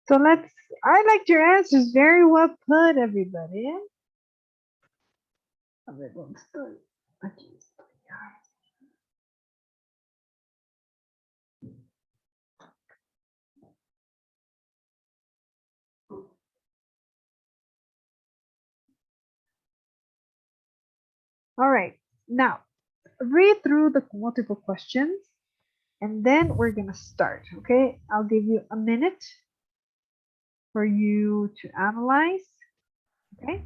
So I liked your answers. Very well put, everybody. A ver, ¿dónde estoy? Aquí estoy. All right. Now, read through the multiple questions and then we're going to start. Okay. I'll give you a minute for you to analyze. Okay.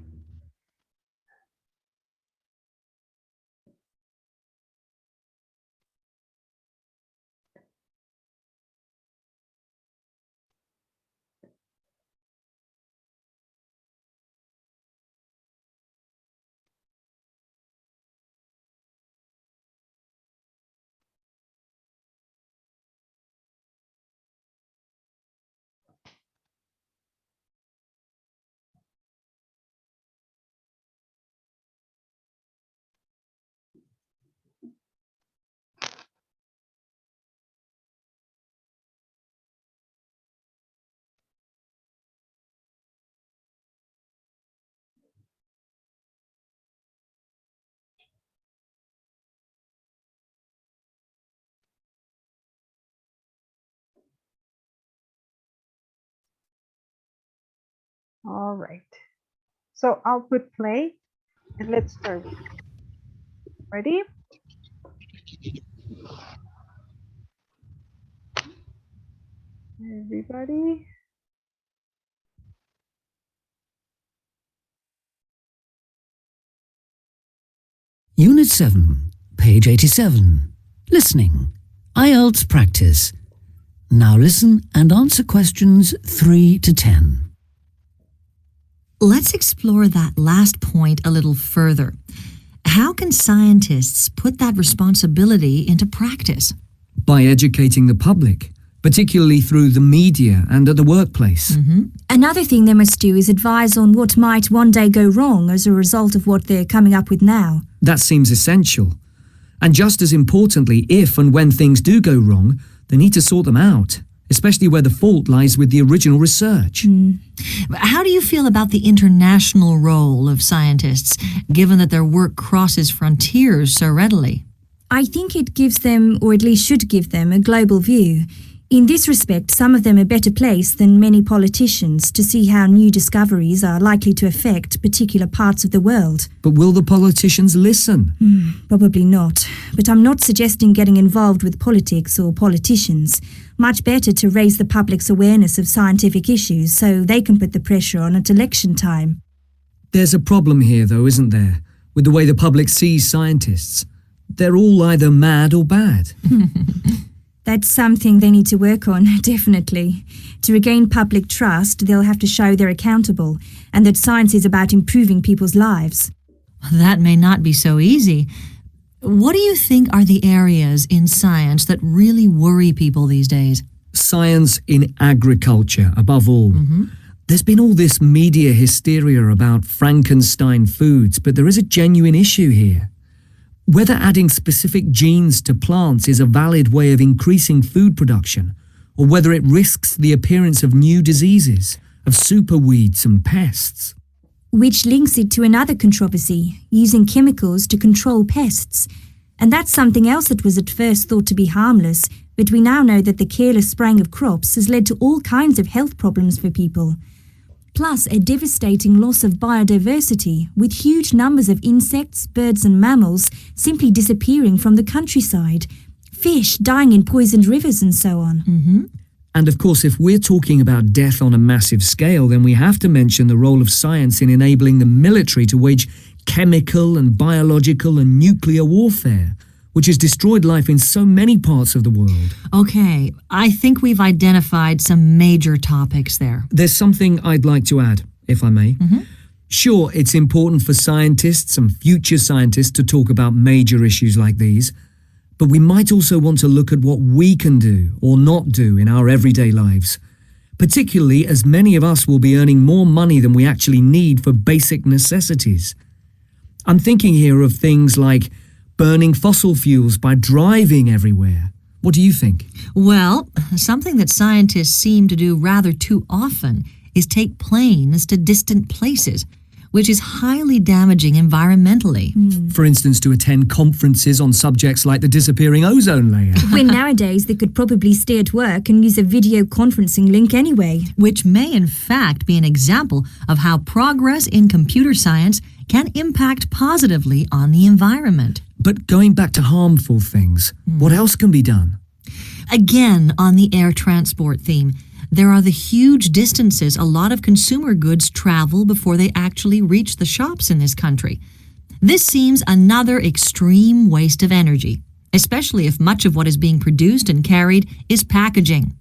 All right. So I'll put play and let's start. Ready? Everybody. Unit 7, page 87. Listening. IELTS practice. Now listen and answer questions 3 to 10. Let's explore that last point a little further. How can scientists put that responsibility into practice? By educating the public, particularly through the media and at the workplace. Another thing they must do is advise on what might one day go wrong as a result of what they're coming up with now. That seems essential. And just as importantly, if and when things do go wrong, they need to sort them out, especially where the fault lies with the original research. How do you feel about the international role of scientists, given that their work crosses frontiers so readily? I think it gives them, or at least should give them, a global view. In this respect, some of them are better placed than many politicians to see how new discoveries are likely to affect particular parts of the world. But will the politicians listen? Probably not. But I'm not suggesting getting involved with politics or politicians. Much better to raise the public's awareness of scientific issues so they can put the pressure on at election time. There's a problem here, though, isn't there, with the way the public sees scientists? They're all either mad or bad. That's something they need to work on, definitely. To regain public trust, they'll have to show they're accountable and that science is about improving people's lives. That may not be so easy. What do you think are the areas in science that really worry people these days? Science in agriculture, above all. There's been all this media hysteria about Frankenstein foods, but there is a genuine issue here. Whether adding specific genes to plants is a valid way of increasing food production, or whether it risks the appearance of new diseases, of superweeds and pests. Which links it to another controversy, using chemicals to control pests. And that's something else that was at first thought to be harmless, but we now know that the careless spraying of crops has led to all kinds of health problems for people. Plus a devastating loss of biodiversity, with huge numbers of insects, birds and mammals simply disappearing from the countryside, fish dying in poisoned rivers and so on. And of course, if we're talking about death on a massive scale, then we have to mention the role of science in enabling the military to wage chemical and biological and nuclear warfare, which has destroyed life in so many parts of the world. Okay, I think we've identified some major topics there. There's something I'd like to add, if I may. Sure, it's important for scientists and future scientists to talk about major issues like these, but we might also want to look at what we can do or not do in our everyday lives, particularly as many of us will be earning more money than we actually need for basic necessities. I'm thinking here of things like burning fossil fuels by driving everywhere, What do you think? Well, something that scientists seem to do rather too often is take planes to distant places, which is highly damaging environmentally. For instance, to attend conferences on subjects like the disappearing ozone layer. When nowadays they could probably stay at work and use a video conferencing link anyway. Which may in fact be an example of how progress in computer science can impact positively on the environment. But going back to harmful things, what else can be done? Again, on the air transport theme, there are the huge distances a lot of consumer goods travel before they actually reach the shops in this country. This seems another extreme waste of energy, especially if much of what is being produced and carried is packaging.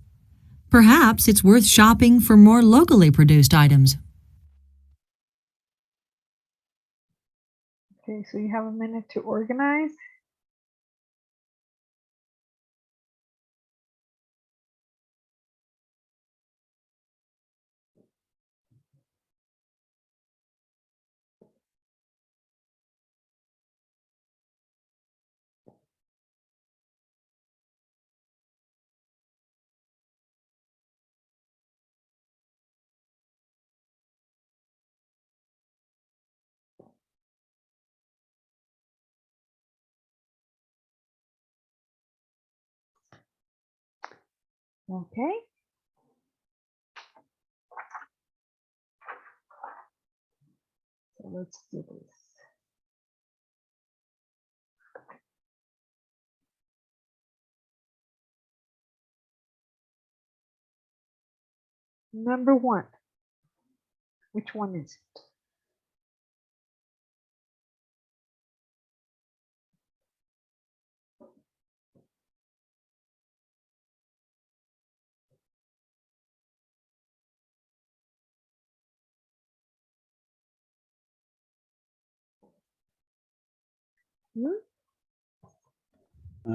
Perhaps it's worth shopping for more locally produced items. Okay, so you have a minute to organize. Okay. So let's do this. Number 1. Which one is it?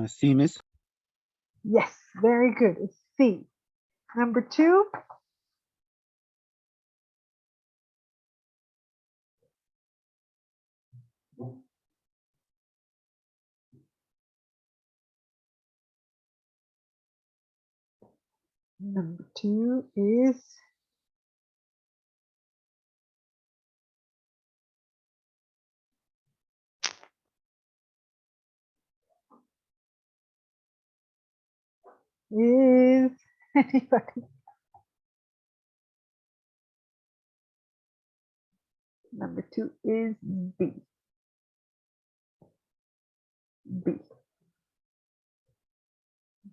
C, Miss. Yes, very good. It's C. Number 2. Number 2 is anybody? Number 2 is B. B.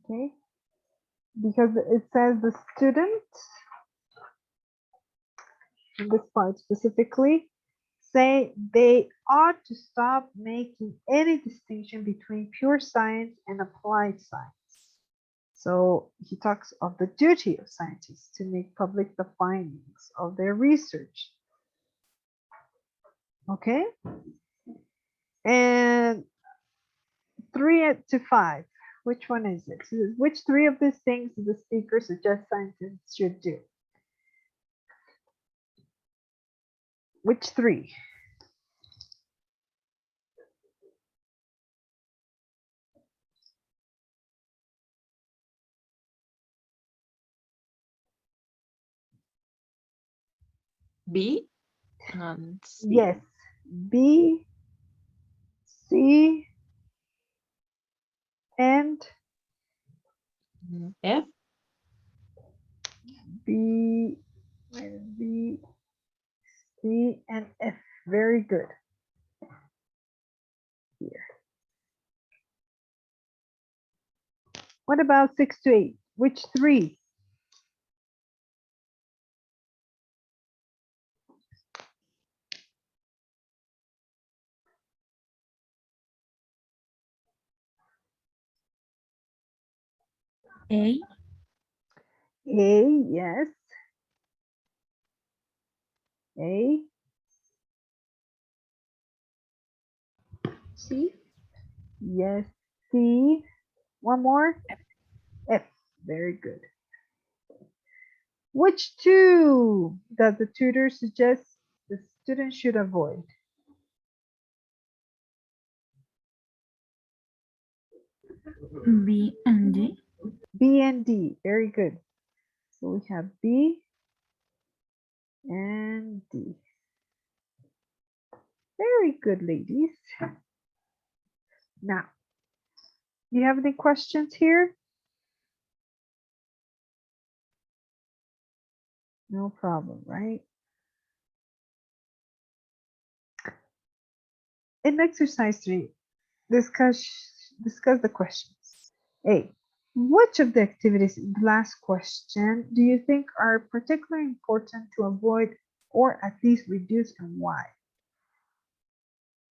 Okay. Because it says the student, in this part specifically, say they ought to stop making any distinction between pure science and applied science. So he talks of the duty of scientists to make public the findings of their research. Okay? And 3 to 5, which one is it? Which 3 of these things does the speaker suggest scientists should do? Which 3? B and C. Yes, B, C, and F. B, B, C, and F. Very good. Here. What about 6 to 8? Which 3? A. A, yes. A. C. Yes. C. One more. F. Very good. Which 2 does the tutor suggest the student should avoid? B and D. B and D. Very good. So we have B and D. Very good, ladies. Now, do you have any questions here? No problem, right? In exercise 3, discuss the questions. A. Which of the activities in the last question do you think are particularly important to avoid or at least reduce, and why?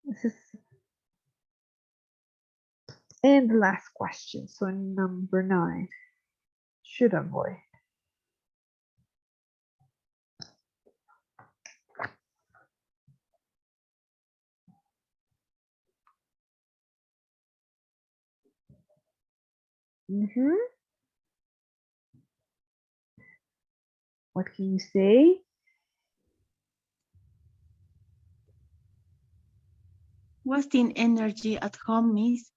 This is in the last question. So number 9, should avoid. What can you say? Wasting energy at home, Miss.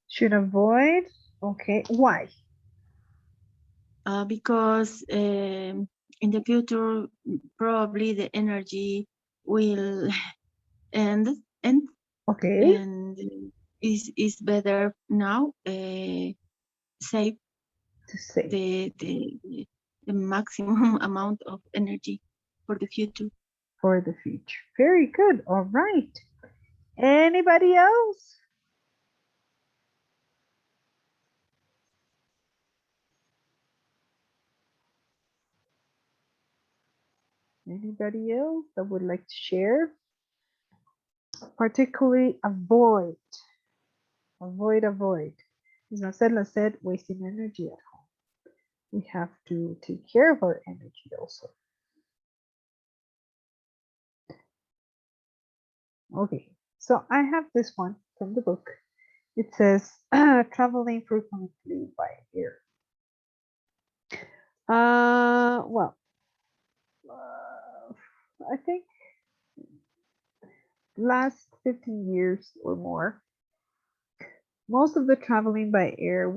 Should avoid. Okay, why? Because in the future, probably the energy will end, Okay, and is better now. Save to say the maximum amount of energy for the future. for the future. Very good. All right. Anybody else? Anybody else that would like to share? Particularly avoid. Avoid. As Marcela said, wasting energy at home. We have to take care of our energy also. Okay, so I have this one from the book. It says traveling frequently by air. Well, I think last 15 years or more, most of the traveling by air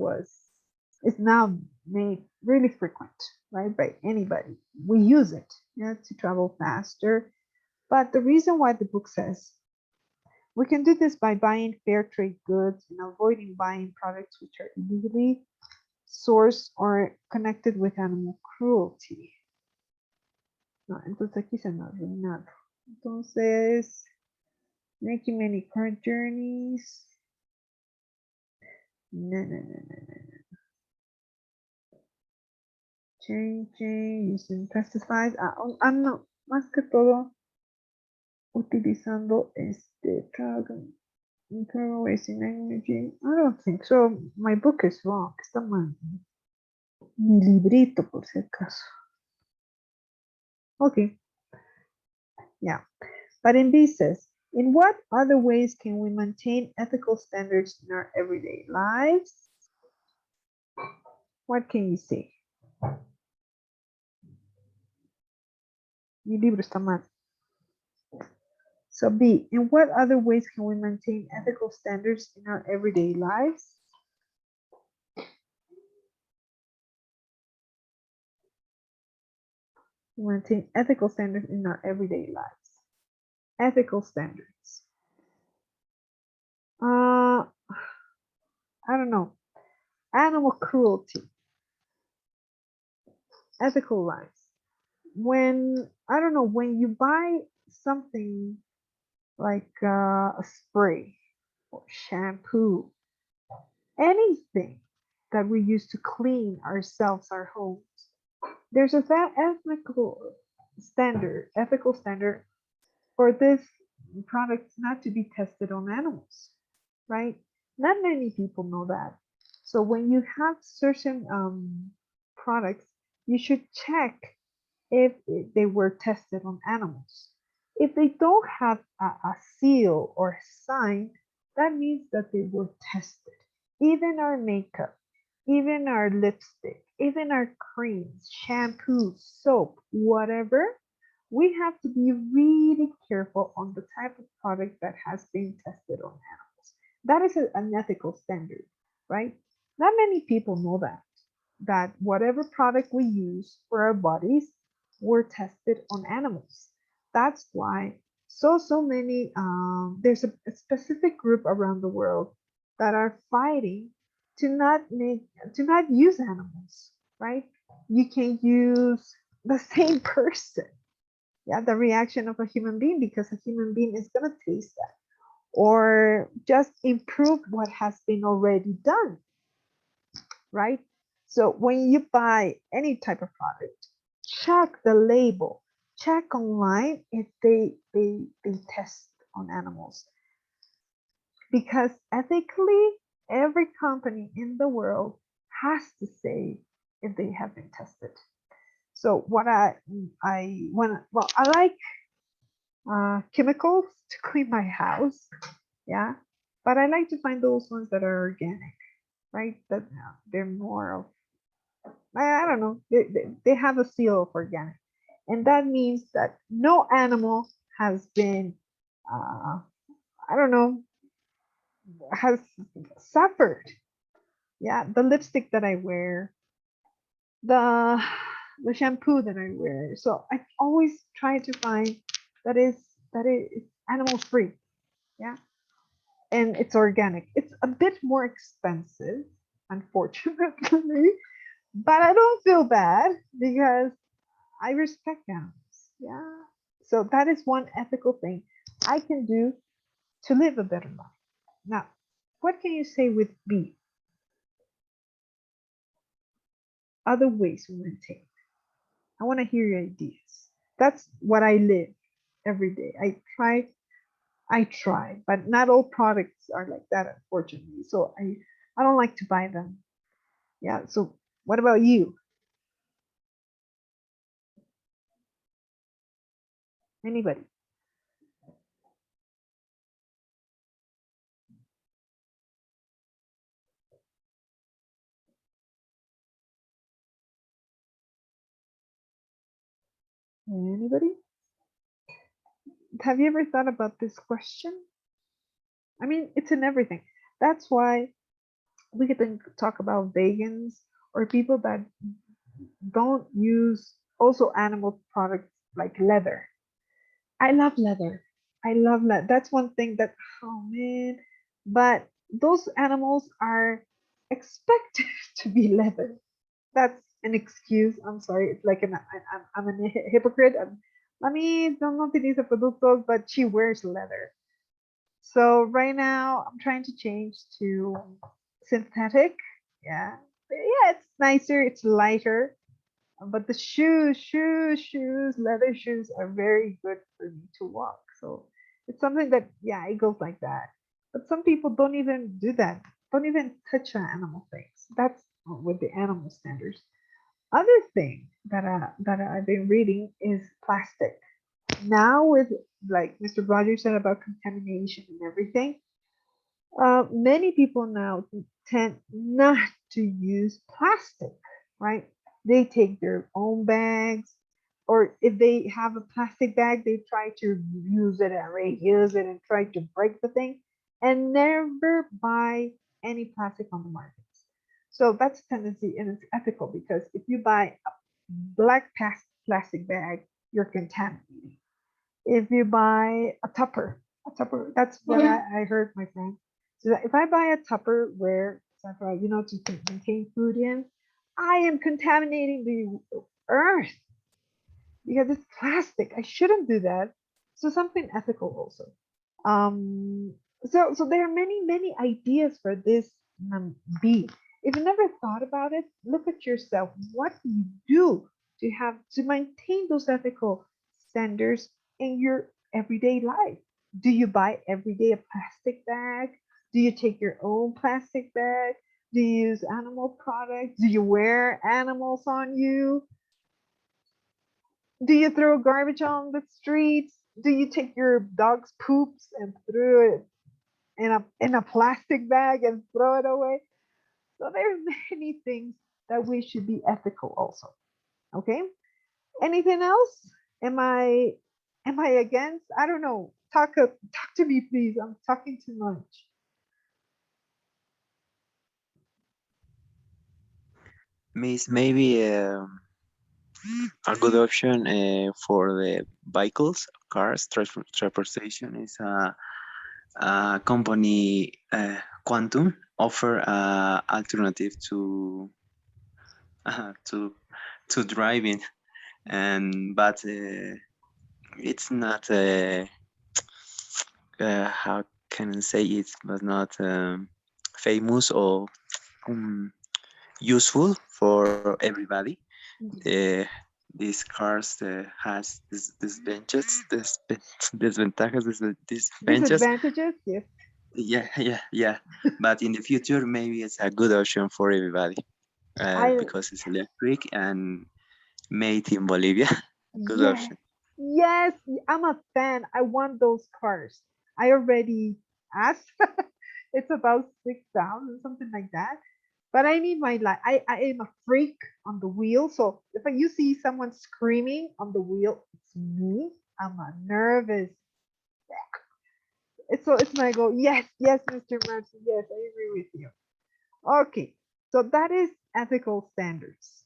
is now made really frequent, right? By anybody. We use it, to travel faster. But the reason why the book says we can do this by buying fair trade goods and avoiding buying products which are illegally sourced or connected with animal cruelty. No, entonces aquí se me ha arruinado. Entonces, making many current journeys. No. Changing, using pesticides. No, más que todo utilizando wasting energy. I don't think so. My book is wrong. Está mal. Mi librito, por si acaso. Okay. Yeah. But in B says, in what other ways can we maintain ethical standards in our everyday lives? What can you say? Mi libro está mal. So B, in what other ways can we maintain ethical standards in our everyday lives? Maintain ethical standards in our everyday lives. Ethical standards. I don't know. Animal cruelty. Ethical lives. When, I don't know, when you buy something like a spray or shampoo, anything that we use to clean ourselves, our homes, there's a ethical standard for this product not to be tested on animals, right? Not many people know that. So when you have certain products, you should check if they were tested on animals. If they don't have a seal or sign, that means that they were tested. Even our makeup, even our lipstick, even our creams, shampoo, soap, whatever, we have to be really careful on the type of product that has been tested on animals. That is an ethical standard. right? Not many people know that whatever product we use for our bodies were tested on animals. That's why so many there's a specific group around the world that are fighting to not use animals, right? You can use the same person, yeah, the reaction of a human being, because a human being is going to taste that or just improve what has been already done, right? So when you buy any type of product, check the label, check online if they test on animals, because ethically every company in the world has to say if they have been tested. So what I when well I like chemicals to clean my house, yeah, but I like to find those ones that are organic, right? That they're more of, I don't know, they have a seal of organic. And that means that no animal has been, I don't know, has suffered. Yeah, the lipstick that I wear, the the shampoo that I wear. So I always try to find that is that is animal free. Yeah, and it's organic. It's a bit more expensive, unfortunately, but I don't feel bad because I respect animals. Yeah. So that is one ethical thing I can do to live a better life. Now, what can you say with B? Other ways we maintain. I want to hear your ideas. That's what I live every day. I try, but not all products are like that, unfortunately. So I don't like to buy them. Yeah. So what about you? Anybody? Anybody? Have you ever thought about this question? I mean, it's in everything. That's why we can talk about vegans or people that don't use also animal products like leather. I love leather. I love leather. That's one thing that, oh man, but those animals are expected to be leather. That's an excuse. I'm sorry. It's like I'm a hypocrite. Mami, no utiliza productos, but she wears leather. So right now I'm trying to change to synthetic. Yeah. Yeah, it's nicer, it's lighter. But the shoes, leather shoes are very good for me to walk. So it's something that, yeah, it goes like that. But some people don't even do that, don't even touch on animal things. That's with the animal standards. Other thing that I've been reading is plastic. Now with, like Mr. Rogers said about contamination and everything, many people now tend not to use plastic, right? They take their own bags, or if they have a plastic bag, they try to use it and reuse it and try to break the thing and never buy any plastic on the markets. So that's a tendency, and it's ethical because if you buy a black plastic bag, you're contaminating. If you buy a Tupper, that's what I heard my friend. So that if I buy a Tupperware, to contain food in, I am contaminating the earth because it's plastic. I shouldn't do that. So something ethical also. Um, so there are many ideas for this B. If you never thought about it, look at yourself. What do you do to maintain those ethical standards in your everyday life? Do you buy every day a plastic bag? Do you take your own plastic bag? Do you use animal products? Do you wear animals on you? Do you throw garbage on the streets? Do you take your dog's poops and throw it in a plastic bag and throw it away? So there's many things that we should be ethical also. Okay. Anything else? Am I against? I don't know. Talk to me, please. I'm talking too much. Miss, maybe a good option for the vehicles, cars, transportation is a company Quantum offer alternative uh, to to driving, and but it's not how can I say it, but not famous or um, useful for everybody. Mhm. Uh, these cars has this benches, this desventajas, this benches. Disadvantages, yes. Yeah, yeah, yeah. But in the future, maybe it's a good option for everybody I because it's electric and made in Bolivia. Good Yes, option. yes, I'm a fan. I want those cars. I already asked. It's about 6,000, something like that. But I need my life. I am a freak on the wheel. So if you see someone screaming on the wheel, it's me. I'm a nervous. It's my goal. Yes, yes, Mr. Mercy. Yes, I agree with you. Okay, so that is ethical standards.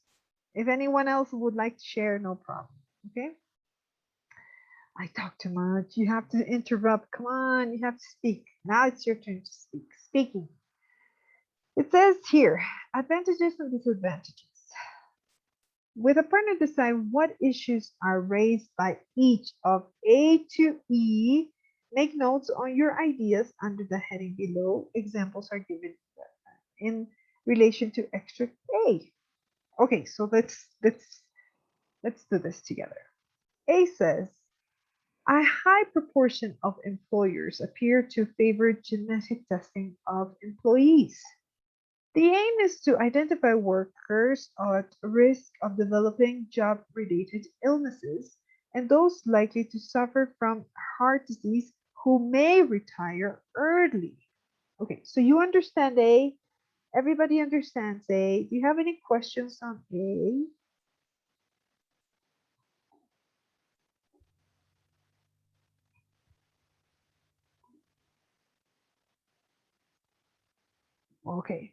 If anyone else would like to share, no problem. Okay. I talk too much. You have to interrupt. Come on, you have to speak. Now it's your turn to speak. Speaking. It says here advantages and disadvantages. With a partner, decide what issues are raised by each of A to E. Make notes on your ideas under the heading below. Examples are given in relation to extra A. Okay, so let's do this together. A says a high proportion of employers appear to favor genetic testing of employees. The aim is to identify workers at risk of developing job related illnesses and those likely to suffer from heart disease who may retire early. Okay, so you understand A. Everybody understands A. Do you have any questions on A? Okay,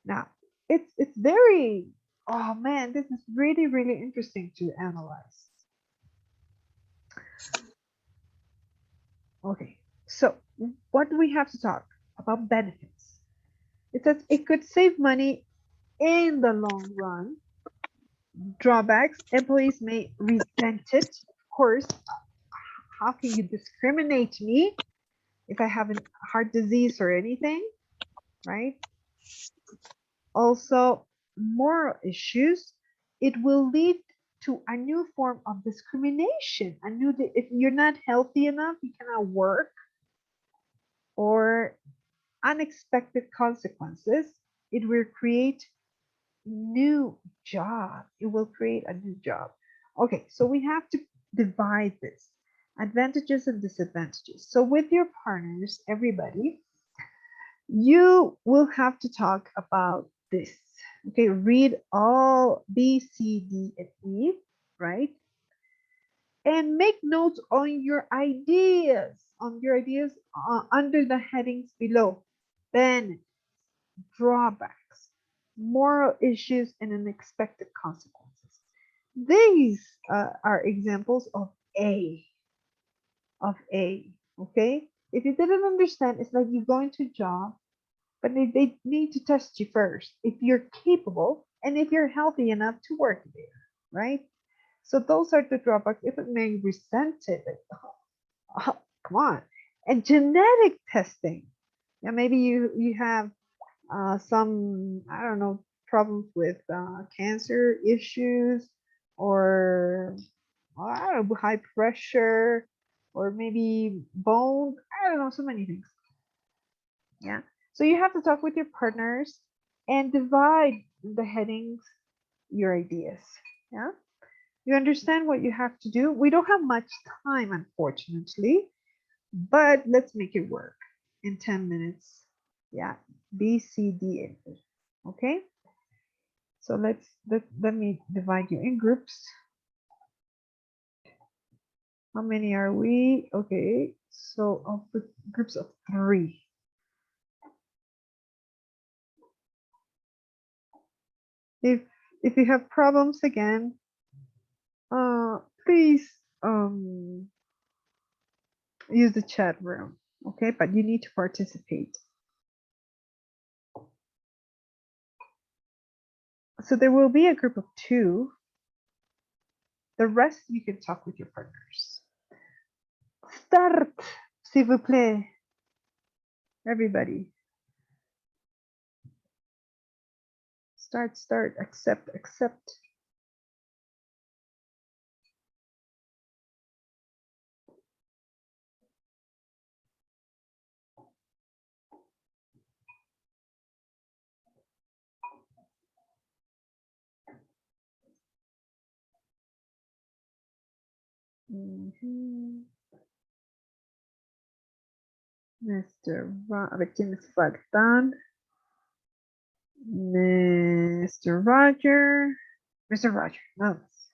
now, it's very, oh man, this is really really interesting to analyze. Okay, so what do we have to talk about benefits? It says it could save money in the long run. Drawbacks, employees may resent it. Of course, how can you discriminate me if I have a heart disease or anything, right? Also, moral issues, it will lead to a new form of discrimination. If you're not healthy enough, you cannot work, or unexpected consequences. It will create new job. It will create a new job. Okay, so we have to divide this advantages and disadvantages. So with your partners, everybody, you will have to talk about this. Okay, read all B, C, D, and E, right? And make notes on your ideas under the headings below. Then drawbacks, moral issues, and unexpected consequences. These are examples A, of A, okay? If you didn't understand, it's like you go into a job but they need to test you first if you're capable and if you're healthy enough to work there, right? So those are the drawbacks. If it may resent it, like, oh, come on. And genetic testing. Yeah, maybe you have some, I don't know, problems with cancer issues, or I don't know, high pressure, or maybe bone. I don't know, so many things. Yeah. So you have to talk with your partners and divide the headings, your ideas. Yeah. You understand what you have to do? We don't have much time, unfortunately, but let's make it work in 10 minutes. Yeah. B, C, D, and E. Okay. So let me divide you in groups. How many are we? Okay. So I'll put groups of 3. If you have problems again, please use the chat room, okay? But you need to participate. So there will be a group of 2. The rest you can talk with your partners. Start, s'il vous plaît. Everybody. Start, accept. A ver quiénes faltan. Mr. Roger. Mr. Roger, vamos.